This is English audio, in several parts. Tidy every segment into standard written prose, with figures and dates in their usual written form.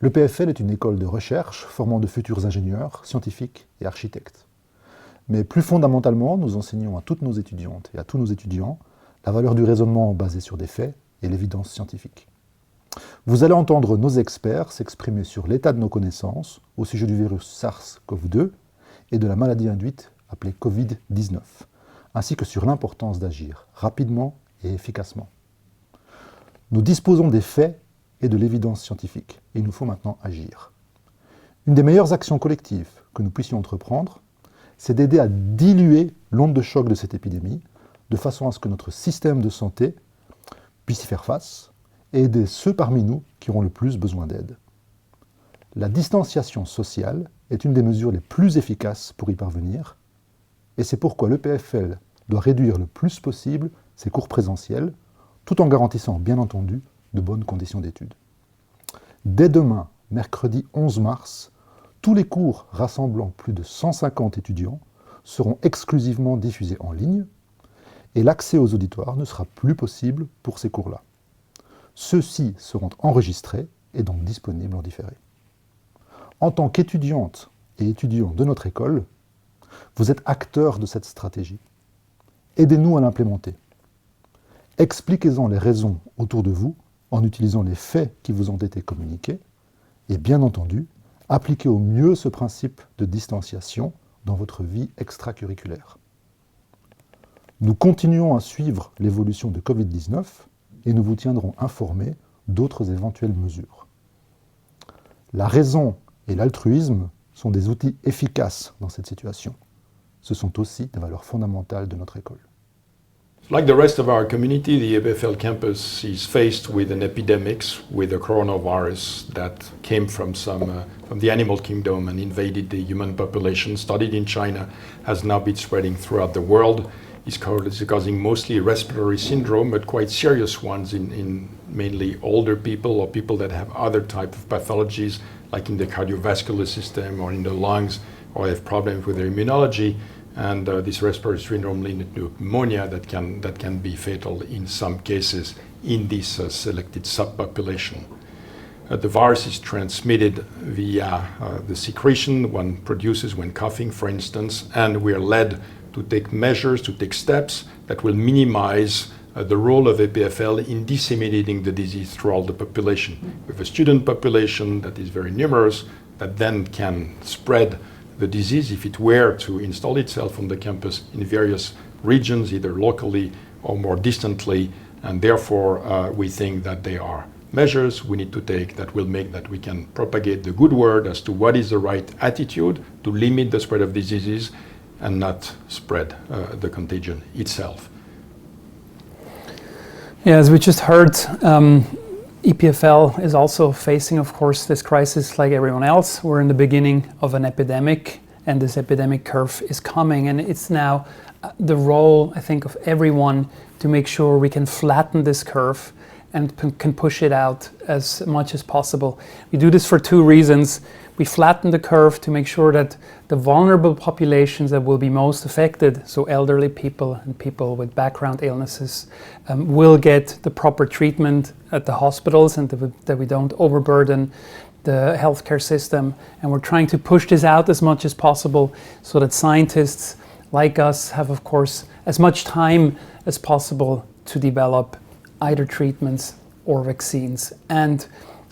L'EPFL est une école de recherche formant de futurs ingénieurs, scientifiques et architectes. Mais plus fondamentalement, nous enseignons à toutes nos étudiantes et à tous nos étudiants la valeur du raisonnement basé sur des faits et l'évidence scientifique. Vous allez entendre nos experts s'exprimer sur l'état de nos connaissances au sujet du virus SARS-CoV-2 et de la maladie induite appelée Covid-19, ainsi que sur l'importance d'agir rapidement et efficacement. Nous disposons des faits et de l'évidence scientifique, et il nous faut maintenant agir. Une des meilleures actions collectives que nous puissions entreprendre, c'est d'aider à diluer l'onde de choc de cette épidémie, de façon à ce que notre système de santé puisse y faire face, et aider ceux parmi nous qui auront le plus besoin d'aide. La distanciation sociale est une des mesures les plus efficaces pour y parvenir, et c'est pourquoi l'EPFL doit réduire le plus possible ses cours présentiels, tout en garantissant, bien entendu, de bonnes conditions d'études. Dès demain, mercredi 11 mars, tous les cours rassemblant plus de 150 étudiants seront exclusivement diffusés en ligne, et l'accès aux auditoires ne sera plus possible pour ces cours-là. Ceux-ci seront enregistrés et donc disponibles en différé. En tant qu'étudiante et étudiant de notre école, vous êtes acteurs de cette stratégie. Aidez-nous à l'implémenter. Expliquez-en les raisons autour de vous en utilisant les faits qui vous ont été communiqués et bien entendu, appliquez au mieux ce principe de distanciation dans votre vie extracurriculaire. Nous continuons à suivre l'évolution de Covid-19 et nous vous tiendrons informés d'autres éventuelles mesures. La raison et l'altruisme sont des outils efficaces dans cette situation. Ce sont aussi des valeurs fondamentales de notre école. Like the rest of our community, the EPFL campus is faced with an epidemic, with a coronavirus that came from the animal kingdom and invaded the human population. Studied in China, has now been spreading throughout the world. It's causing mostly respiratory syndrome, but quite serious ones in mainly older people or people that have other type of pathologies, like in the cardiovascular system or in the lungs, or have problems with their immunology. And this respiratory syndrome linked to pneumonia that can be fatal in some cases in this selected subpopulation. The virus is transmitted via the secretion one produces when coughing, for instance, and we are led to take measures, to take steps that will minimize the role of EPFL in disseminating the disease throughout the population. We have a student population that is very numerous that then can spread the disease if it were to install itself on the campus in various regions, either locally or more distantly, and therefore we think that there are measures we need to take that will make that we can propagate the good word as to what is the right attitude to limit the spread of diseases and not spread the contagion itself. Yeah, as we just heard, EPFL is also facing, of course, this crisis like everyone else. We're in the beginning of an epidemic, and this epidemic curve is coming, and it's now the role, I think, of everyone to make sure we can flatten this curve and can push it out as much as possible. We do this for two reasons. We flatten the curve to make sure that the vulnerable populations that will be most affected, so elderly people and people with background illnesses, will get the proper treatment at the hospitals and that we don't overburden the healthcare system. And we're trying to push this out as much as possible so that scientists like us have, of course, as much time as possible to develop either treatments or vaccines. And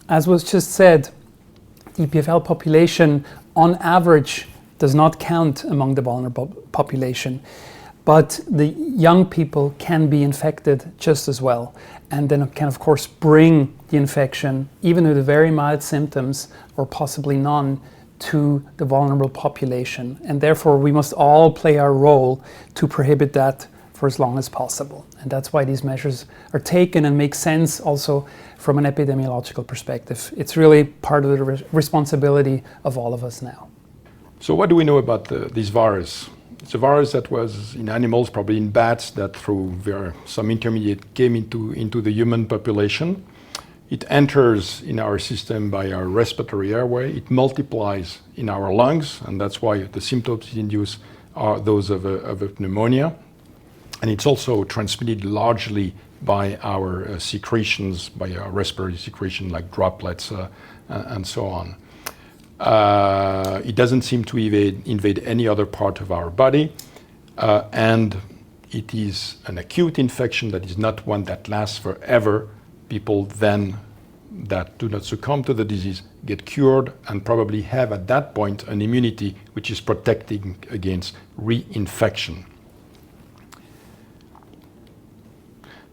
as was just said, the EPFL population on average does not count among the vulnerable population, but the young people can be infected just as well, and then can of course bring the infection, even with very mild symptoms or possibly none, to the vulnerable population. And therefore we must all play our role to prohibit that for as long as possible. And that's why these measures are taken and make sense also from an epidemiological perspective. It's really part of the responsibility of all of us now. So what do we know about this virus? It's a virus that was in animals, probably in bats, that through some intermediate came into the human population. It enters in our system by our respiratory airway. It multiplies in our lungs, and that's why the symptoms it induces are those of a pneumonia. And it's also transmitted largely by our secretions, by our respiratory secretion like droplets and so on. It doesn't seem to invade any other part of our body, and it is an acute infection that is not one that lasts forever. People then that do not succumb to the disease get cured and probably have at that point an immunity which is protecting against reinfection.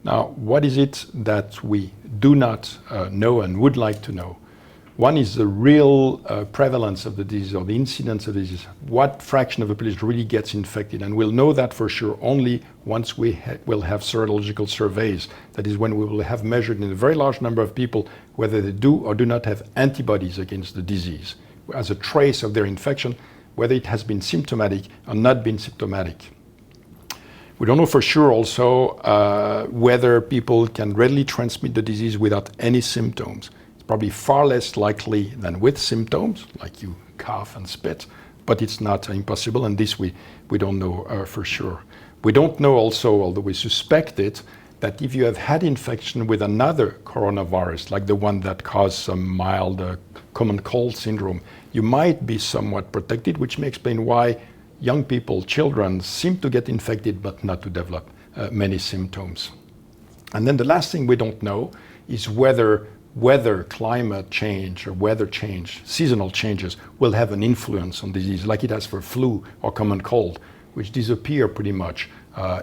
Now, what is it that we do not know and would like to know? One is the real prevalence of the disease or the incidence of the disease. What fraction of the population really gets infected? And we'll know that for sure only once we will have serological surveys. That is when we will have measured in a very large number of people whether they do or do not have antibodies against the disease as a trace of their infection, whether it has been symptomatic or not been symptomatic. We don't know for sure also whether people can readily transmit the disease without any symptoms. Probably far less likely than with symptoms, like you cough and spit, but it's not impossible, and this we don't know for sure. We don't know also, although we suspect it, that if you have had infection with another coronavirus, like the one that caused some mild common cold syndrome, you might be somewhat protected, which may explain why young people, children, seem to get infected but not to develop many symptoms. And then the last thing we don't know is whether climate change or weather change, seasonal changes, will have an influence on disease like it has for flu or common cold, which disappear pretty much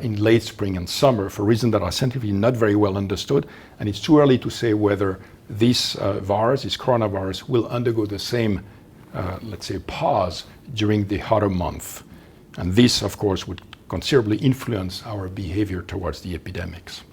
in late spring and summer for reasons that are scientifically not very well understood. And it's too early to say whether this virus, this coronavirus, will undergo the same, let's say, pause during the hotter month. And this, of course, would considerably influence our behavior towards the epidemics.